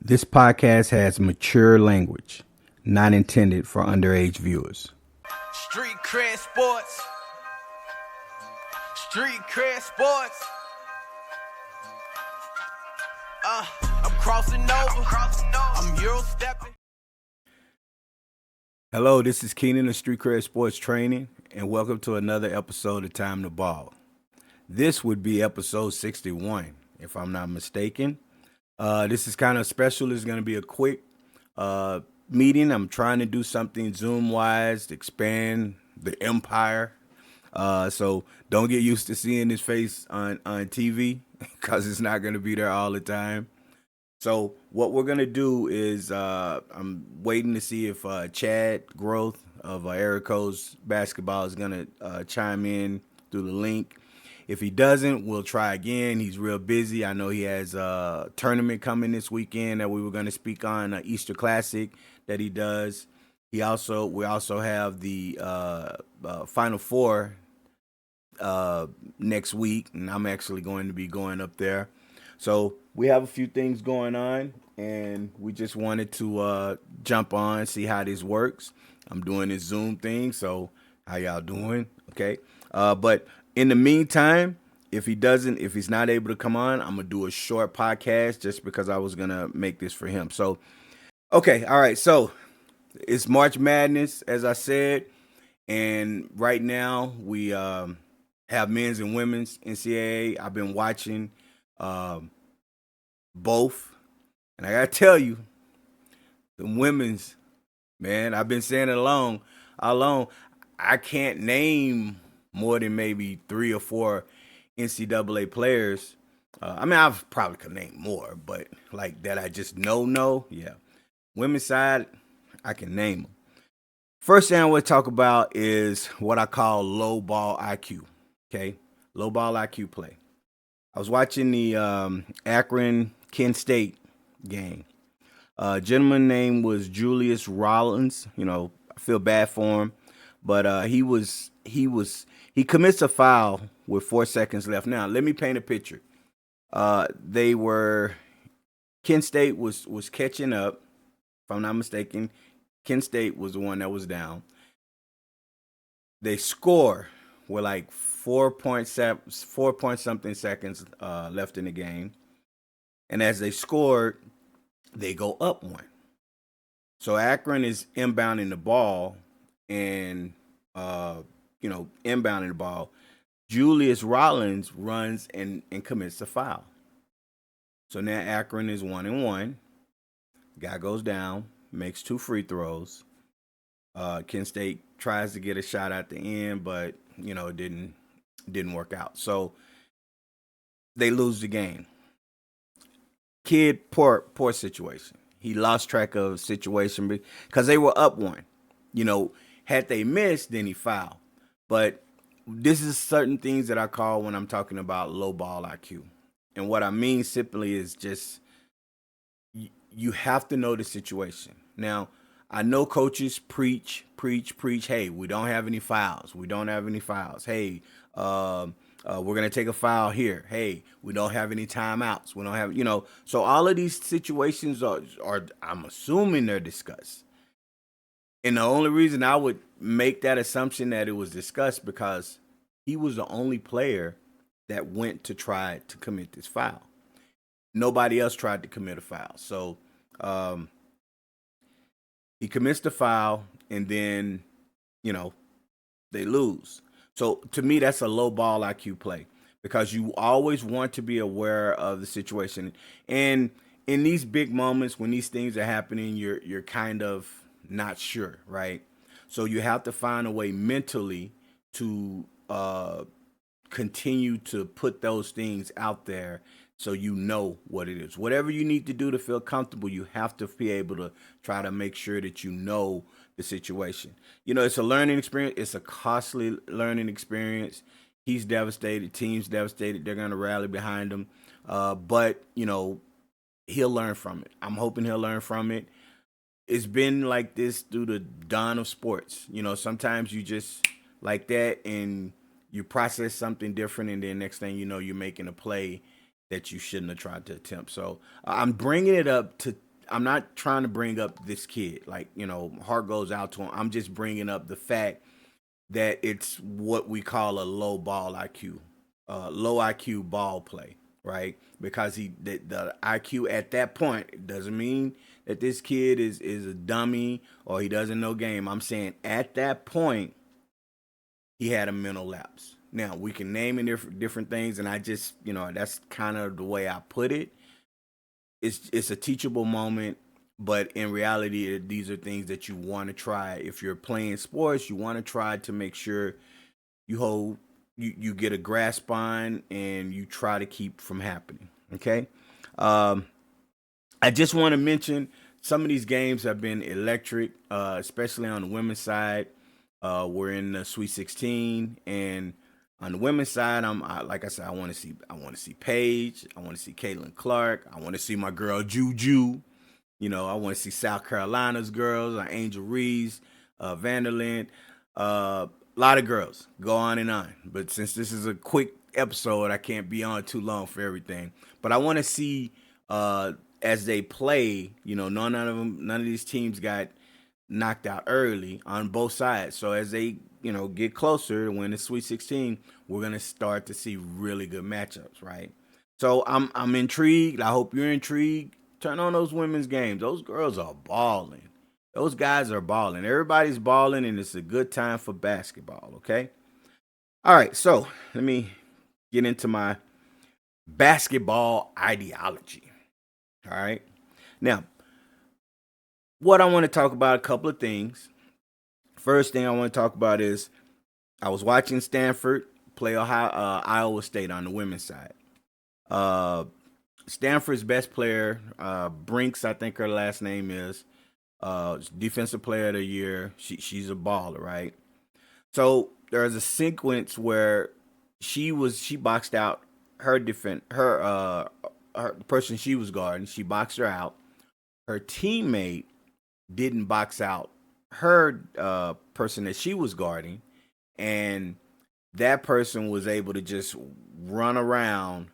This podcast has mature language, not intended for underage viewers. Street cred sports. Street cred sports. I'm crossing over. I'm Euro stepping. Hello, this is Keenan of Street Cred Sports Training, and welcome to another episode of Time to Ball. This would be episode 61, if I'm not mistaken. This is kind of special. It's going to be a quick meeting. I'm trying to do something Zoom-wise to expand the empire. So don't get used to seeing his face on TV because it's not going to be there all the time. So what we're going to do is I'm waiting to see if Chad Growth of Erico's basketball is going to chime in through the link. If he doesn't, we'll try again. He's real busy. I know he has a tournament coming this weekend that we were going to speak on, an Easter Classic that he does. We also have the Final Four next week, and I'm actually going to be going up there. So we have a few things going on, and we just wanted to jump on, see how this works. I'm doing this Zoom thing, so how y'all doing? Okay. But in the meantime, if he's not able to come on, I'm going to do a short podcast just because I was going to make this for him. So, okay. All right. So it's March Madness, as I said. And right now we have men's and women's NCAA. I've been watching both. And I got to tell you, the women's, man, I've been saying it all along. I can't name more than maybe 3 or 4 NCAA players. I probably could name more, but like that I just know. Yeah. Women's side, I can name them. First thing I want to talk about is what I call low ball IQ. Okay. Low ball IQ play. I was watching the Akron-Kent State game. A gentleman name was Julius Rollins. You know, I feel bad for him, but he commits a foul with 4 seconds left. Now, let me paint a picture. Kent State was catching up. If I'm not mistaken, Kent State was the one that was down. They score with like 4 point something seconds left in the game. And as they scored, they go up 1. So Akron is inbounding the ball and inbounding the ball. Julius Rollins runs and commits a foul. So now Akron is 1-1. Guy goes down, makes 2 free throws. Kent State tries to get a shot at the end, but it didn't work out. So they lose the game. Kid, poor situation. He lost track of the situation because they were up 1. Had they missed, then he fouled. But this is certain things that I call when I'm talking about low ball IQ. And what I mean simply is just you have to know the situation. Now, I know coaches preach. Hey, we don't have any fouls. Hey, we're going to take a foul here. Hey, we don't have any timeouts. We don't have, so all of these situations are I'm assuming they're discussed. And the only reason I would make that assumption that it was discussed because he was the only player that went to try to commit this foul. Nobody else tried to commit a foul. So he commits the foul and then, they lose. So to me, that's a low ball IQ play because you always want to be aware of the situation. And in these big moments when these things are happening, you're kind of not sure, right? So you have to find a way mentally to continue to put those things out there so you know what it is. Whatever you need to do to feel comfortable, you have to be able to try to make sure that you know the situation. It's a learning experience. It's a costly learning experience. He's devastated. Team's devastated. They're going to rally behind him. But he'll learn from it. I'm hoping he'll learn from it. It's been like this through the dawn of sports. Sometimes you just like that and you process something different, and then next thing you know, you're making a play that you shouldn't have tried to attempt. So I'm bringing it up to not trying to bring up this kid. Like, heart goes out to him. I'm just bringing up the fact that it's what we call a low IQ ball play, right? Because the IQ at that point, it doesn't mean that this kid is a dummy or he doesn't know game. I'm saying at that point he had a mental lapse. Now we can name it different things, and I just that's kind of the way I put it. It's a teachable moment, but in reality, these are things that you want to try. If you're playing sports, you want to try to make sure you hold you get a grasp on and you try to keep from happening. Okay. Um, I just want to mention some of these games have been electric, especially on the women's side. We're in the Sweet 16, and on the women's side, like I said, I want to see Paige, I want to see Caitlin Clark, I want to see my girl Juju. I want to see South Carolina's girls, Angel Reese, Vanderland, a lot of girls. Go on and on. But since this is a quick episode, I can't be on too long for everything. But I want to see as they play. None of these teams got knocked out early on both sides. So as they get closer to win the Sweet 16, we're gonna start to see really good matchups, right? So I'm intrigued. I hope you're intrigued. Turn on those women's games. Those girls are balling. Those guys are balling. Everybody's balling, and it's a good time for basketball. Okay. All right. So let me get into my basketball ideology. All right. Now, what I want to talk about, a couple of things. First thing I want to talk about is I was watching Stanford play Iowa State on the women's side. Uh, Stanford's best player, Brinks, I think her last name is, defensive player of the year. She's a baller, right? So there's a sequence where she boxed out her the person she was guarding. She boxed her out. Her teammate didn't box out her person that she was guarding, and that person was able to just run around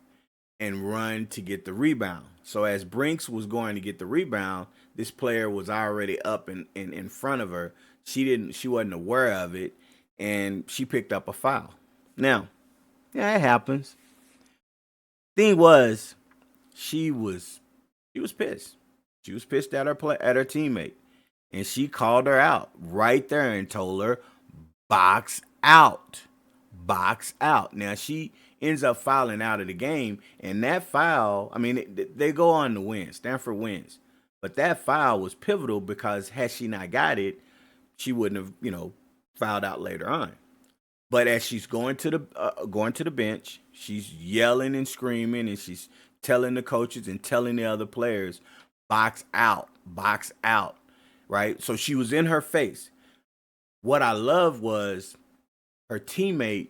and run to get the rebound. So as Brinks was going to get the rebound, this player was already up in front of her. She wasn't aware of it, and she picked up a foul. Now, yeah, it happens. Thing was, she was pissed. She was pissed at her teammate, and she called her out right there and told her, "Box out, box out." Now she ends up fouling out of the game, and that foul, I mean, they go on to win. Stanford wins, but that foul was pivotal because had she not got it, she wouldn't have, fouled out later on. But as she's going to the bench, she's yelling and screaming, and she's telling the coaches and telling the other players, box out, right? So she was in her face. What I love was her teammate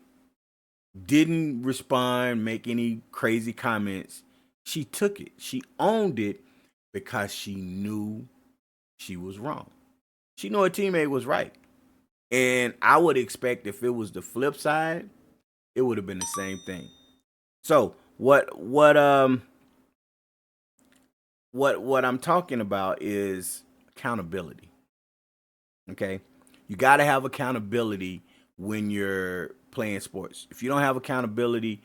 didn't respond, make any crazy comments. She took it. She owned it because she knew she was wrong. She knew her teammate was right. And I would expect if it was the flip side, it would have been the same thing. So what I'm talking about is accountability. Okay? You got to have accountability when you're playing sports. If you don't have accountability,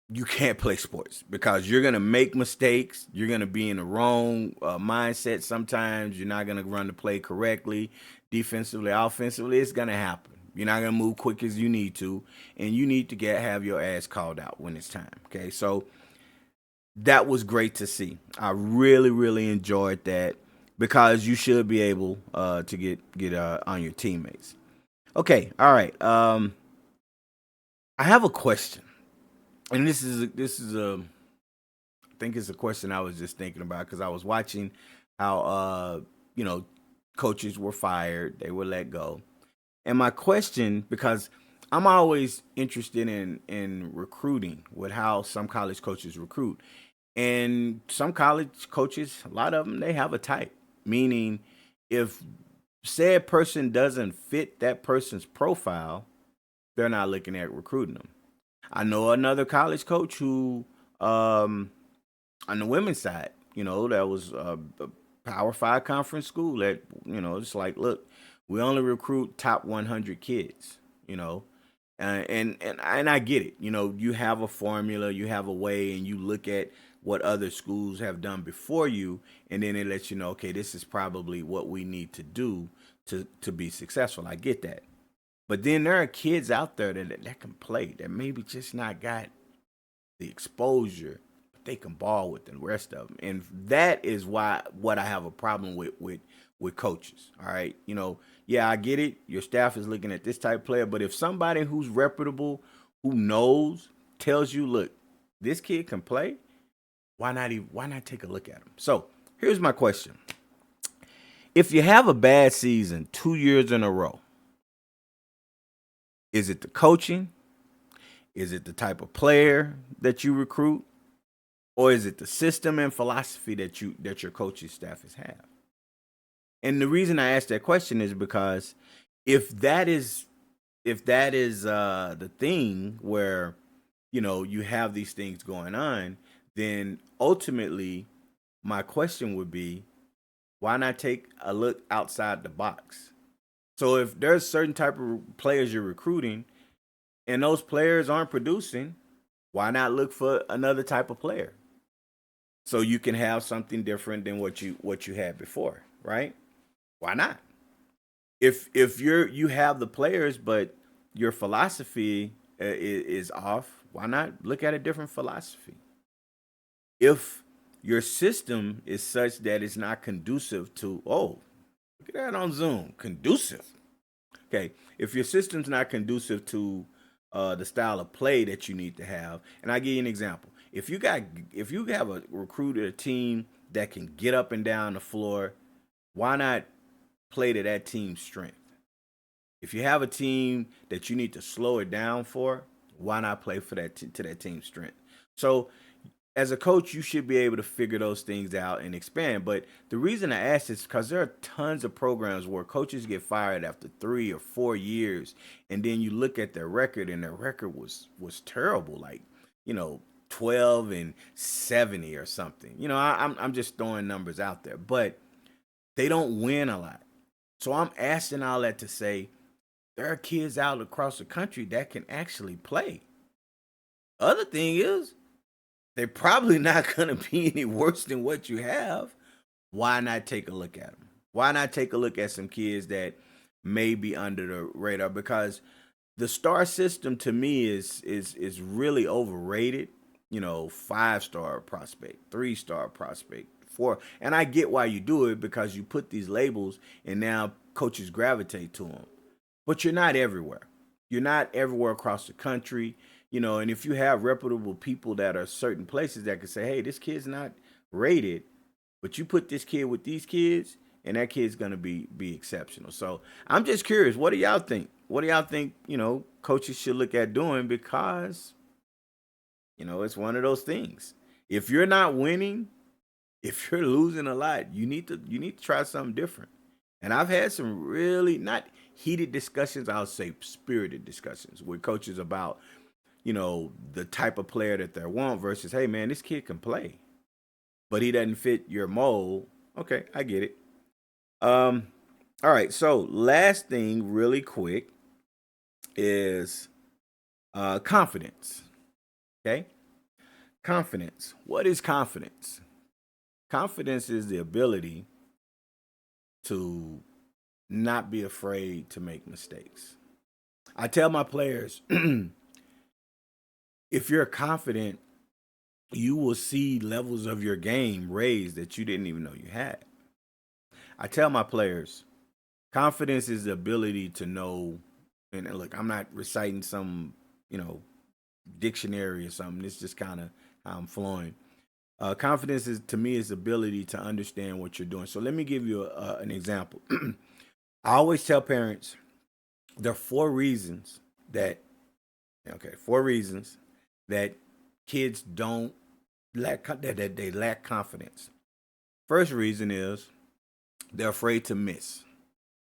you can't play sports because you're going to make mistakes. You're going to be in the wrong mindset sometimes. You're not going to run the play correctly. Defensively, offensively, it's going to happen. You're not going to move quick as you need to, and you need to have your ass called out when it's time. Okay, so that was great to see. I really, really enjoyed that because you should be able to get on your teammates. Okay, all right. I have a question, and this is I think it's a question I was just thinking about because I was watching how coaches were fired, they were let go, and my question, because I'm always interested in recruiting with how some college coaches recruit, and some college coaches, a lot of them, they have a type, meaning if said person doesn't fit that person's profile, they're not looking at recruiting them. I know another college coach who, on the women's side, that was a Power Five conference school that, it's like, look, we only recruit top 100 kids, you know, and I get it. You have a formula, you have a way, and you look at what other schools have done before you, and then it lets you know, okay, this is probably what we need to do to be successful. I get that. But then there are kids out there that can play, that maybe just not got the exposure, but they can ball with the rest of them. And that is why what I have a problem with coaches. All right, yeah, I get it. Your staff is looking at this type of player, but if somebody who's reputable, who knows, tells you, look, this kid can play, why not take a look at him? So here's my question: if you have a bad season 2 years in a row, is it the coaching? Is it the type of player that you recruit? Or is it the system and philosophy that your coaching staff has had? And the reason I ask that question is because if that is the thing where you have these things going on, then ultimately my question would be, why not take a look outside the box? So if there's certain type of players you're recruiting and those players aren't producing, why not look for another type of player so you can have something different than what you had before, right? Why not? If you have the players but your philosophy is off, why not look at a different philosophy? If your system is such that it's not conducive to, oh, look at that on Zoom, conducive. Okay, if your system's not conducive to the style of play that you need to have, and I give you an example. If you have a recruited a team that can get up and down the floor, why not play to that team's strength? If you have a team that you need to slow it down for, why not play for to that team's strength? So as a coach, you should be able to figure those things out and expand. But the reason I ask is because there are tons of programs where coaches get fired after 3 or 4 years, and then you look at their record, and their record was terrible, like 12-70 or something. I'm just throwing numbers out there, but they don't win a lot. So I'm asking all that to say there are kids out across the country that can actually play. Other thing is, they're probably not going to be any worse than what you have. Why not take a look at them? Why not take a look at some kids that may be under the radar? Because the star system to me is really overrated. 5-star prospect, 3-star prospect, 4. And I get why you do it, because you put these labels and now coaches gravitate to them. But you're not everywhere. You're not everywhere across the country. And if you have reputable people that are certain places that can say, hey, this kid's not rated, but you put this kid with these kids, and that kid's going to be exceptional. So I'm just curious, what do y'all think? What do y'all think, coaches should look at doing? Because, it's one of those things. If you're not winning, if you're losing a lot, you need to try something different. And I've had some really not heated discussions, I'll say spirited discussions with coaches about, the type of player that they want versus, hey, man, this kid can play, but he doesn't fit your mold. Okay, I get it. All right, so last thing really quick is confidence. Okay? Confidence. What is confidence? Confidence is the ability to not be afraid to make mistakes. I tell my players, if you're confident, you will see levels of your game raised that you didn't even know you had. I tell my players, confidence is the ability to know, and look, I'm not reciting some, dictionary or something. It's just kind of how I'm flowing. Confidence is, to me, is the ability to understand what you're doing. So let me give you an example. I always tell parents there are 4 reasons that kids don't that they lack confidence. First reason is they're afraid to miss,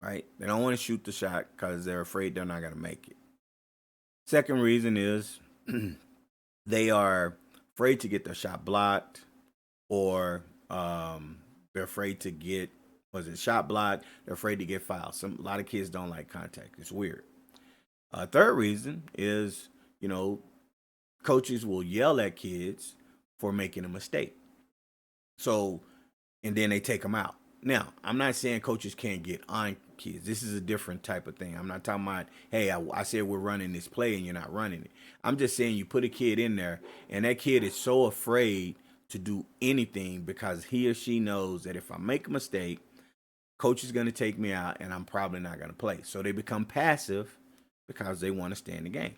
right? They don't want to shoot the shot because they're afraid they're not going to make it. Second reason is they are afraid to get their shot blocked, or They're afraid to get shot blocked. They're afraid to get fouled. A lot of kids don't like contact. It's weird. Third reason is, you know, coaches will yell at kids for making a mistake. So, and then they take them out. Now, I'm not saying coaches can't get on kids. This is a different type of thing. I'm not talking about, hey, I said we're running this play and you're not running it. I'm just saying you put a kid in there and that kid is so afraid to do anything because he or she knows that if I make a mistake, coach is going to take me out and I'm probably not going to play. So they become passive because they want to stay in the game.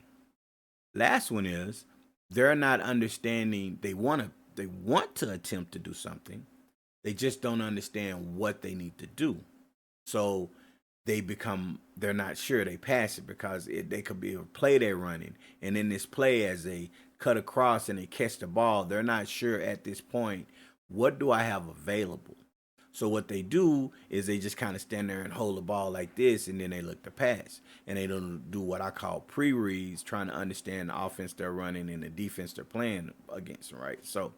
Last one is they're not understanding they want to attempt to do something. They just don't understand what they need to do. So they're not sure, they pass it because they could be a play they're running. And in this play, as they cut across and they catch the ball, they're not sure at this point, what do I have available? So what they do is they just kind of stand there and hold the ball like this, and then they look to pass. And they don't do what I call pre-reads, trying to understand the offense they're running and the defense they're playing against, right? So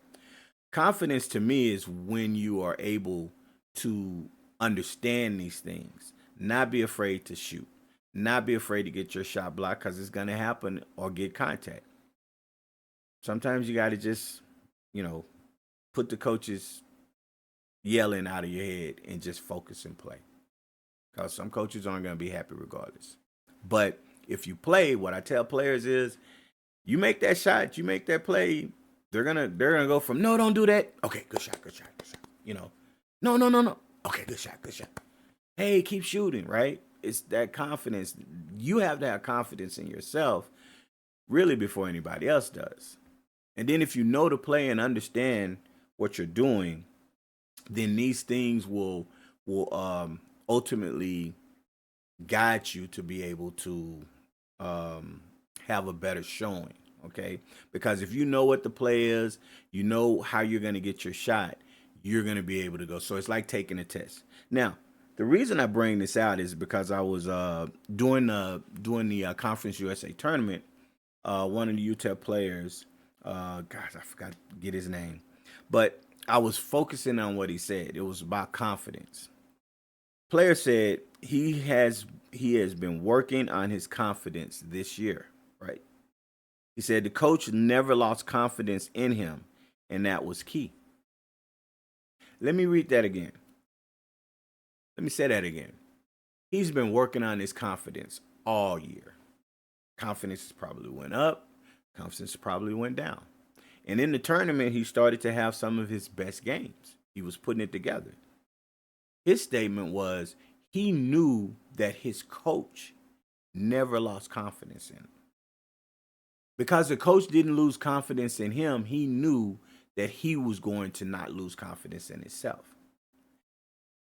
confidence to me is when you are able to understand these things, not be afraid to shoot, not be afraid to get your shot blocked because it's going to happen, or get contact. Sometimes you got to just, put the coaches yelling out of your head and just focus and play. Because some coaches aren't going to be happy regardless. But if you play, what I tell players is, you make that shot, you make that play, they're gonna go from, no, don't do that. Okay, good shot. No. Okay, good shot. Hey, keep shooting, right? It's that confidence. You have to have confidence in yourself really before anybody else does. And then if you know the play and understand what you're doing, then these things will ultimately guide you to be able to have a better showing. Okay, because if you know what the play is, you know how you're going to get your shot, you're going to be able to go. So it's like taking a test. Now, the reason I bring this out is because I was doing the Conference USA tournament. One of the UTEP players, gosh, I forgot to get his name, but I was focusing on what he said. It was about confidence. Player said he has been working on his confidence this year, right? He said the coach never lost confidence in him, and that was key. Let me read that again. Let me say that again. He's been working on his confidence all year. Confidence probably went up, confidence probably went down. And in the tournament, he started to have some of his best games. He was putting it together. His statement was he knew that his coach never lost confidence in him. Because the coach didn't lose confidence in him, he knew that he was going to not lose confidence in himself.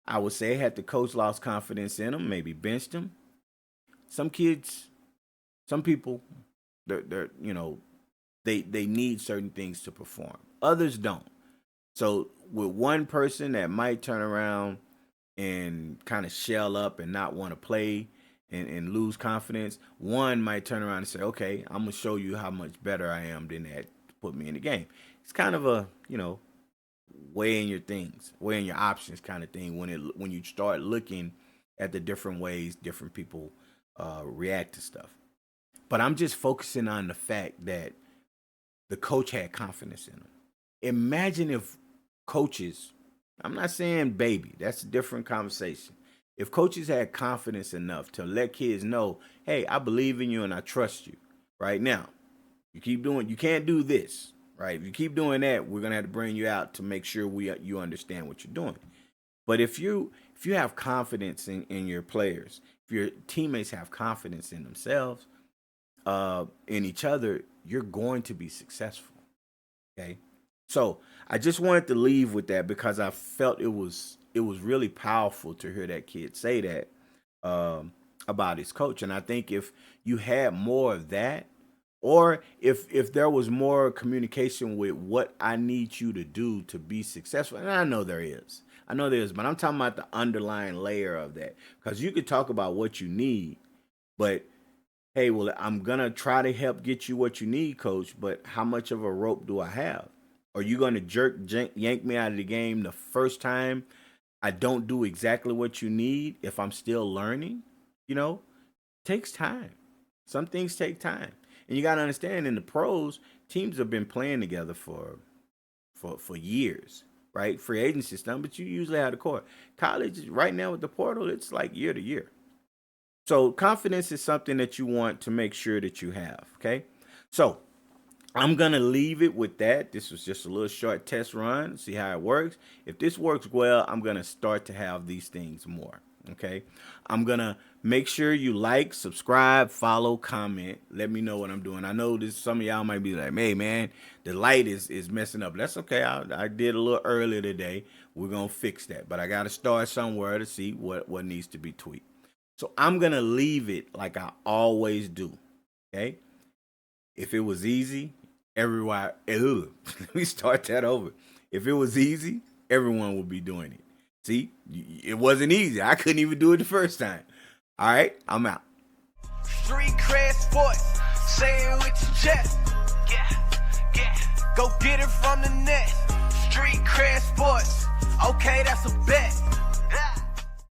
I would say had the coach lost confidence in him, maybe benched him. Some people, they need certain things to perform. Others don't. So with one person that might turn around and kind of shell up and not want to play and lose confidence, one might turn around and say, okay, I'm going to show you how much better I am than that to put me in the game. It's kind of a, weighing your things, weighing your options kind of thing when you start looking at the different ways different people react to stuff. But I'm just focusing on the fact that the coach had confidence in him. Imagine if coaches, I'm not saying baby, that's a different conversation. If coaches had confidence enough to let kids know, hey, I believe in you and I trust you. Right now, you can't do this. Right? If you keep doing that, we're gonna have to bring you out to make sure you understand what you're doing. But if you have confidence in your players, if your teammates have confidence in themselves, in each other, you're going to be successful. Okay, so I just wanted to leave with that because I felt it was really powerful to hear that kid say that about his coach, and I think if you had more of that, or if there was more communication with what I need you to do to be successful, and I know there is, but I'm talking about the underlying layer of that, because you could talk about what you need, but hey, well, I'm gonna try to help get you what you need, coach, but how much of a rope do I have? Are you going to yank me out of the game the first time I don't do exactly what you need if I'm still learning? You know, takes time. Some things take time. And you got to understand in the pros, teams have been playing together for years, right? Free agency stuff, but you usually have the core. College right now with the portal, it's like year to year. So confidence is something that you want to make sure that you have, okay? So I'm going to leave it with that. This was just a little short test run, see how it works. If this works well, I'm going to start to have these things more. Okay. I'm going to make sure you like, subscribe, follow, comment. Let me know what I'm doing. I know this, some of y'all might be like, hey, man, the light is messing up. That's okay. I did a little earlier today. We're going to fix that. But I got to start somewhere to see what needs to be tweaked. So I'm going to leave it like I always do. Okay. If it was easy, everyone, let me start that over. If it was easy, everyone would be doing it. See, it wasn't easy. I couldn't even do it the first time. All right, I'm out. Street cred sports, say it with your chest. Yeah, yeah. Go get it from the net.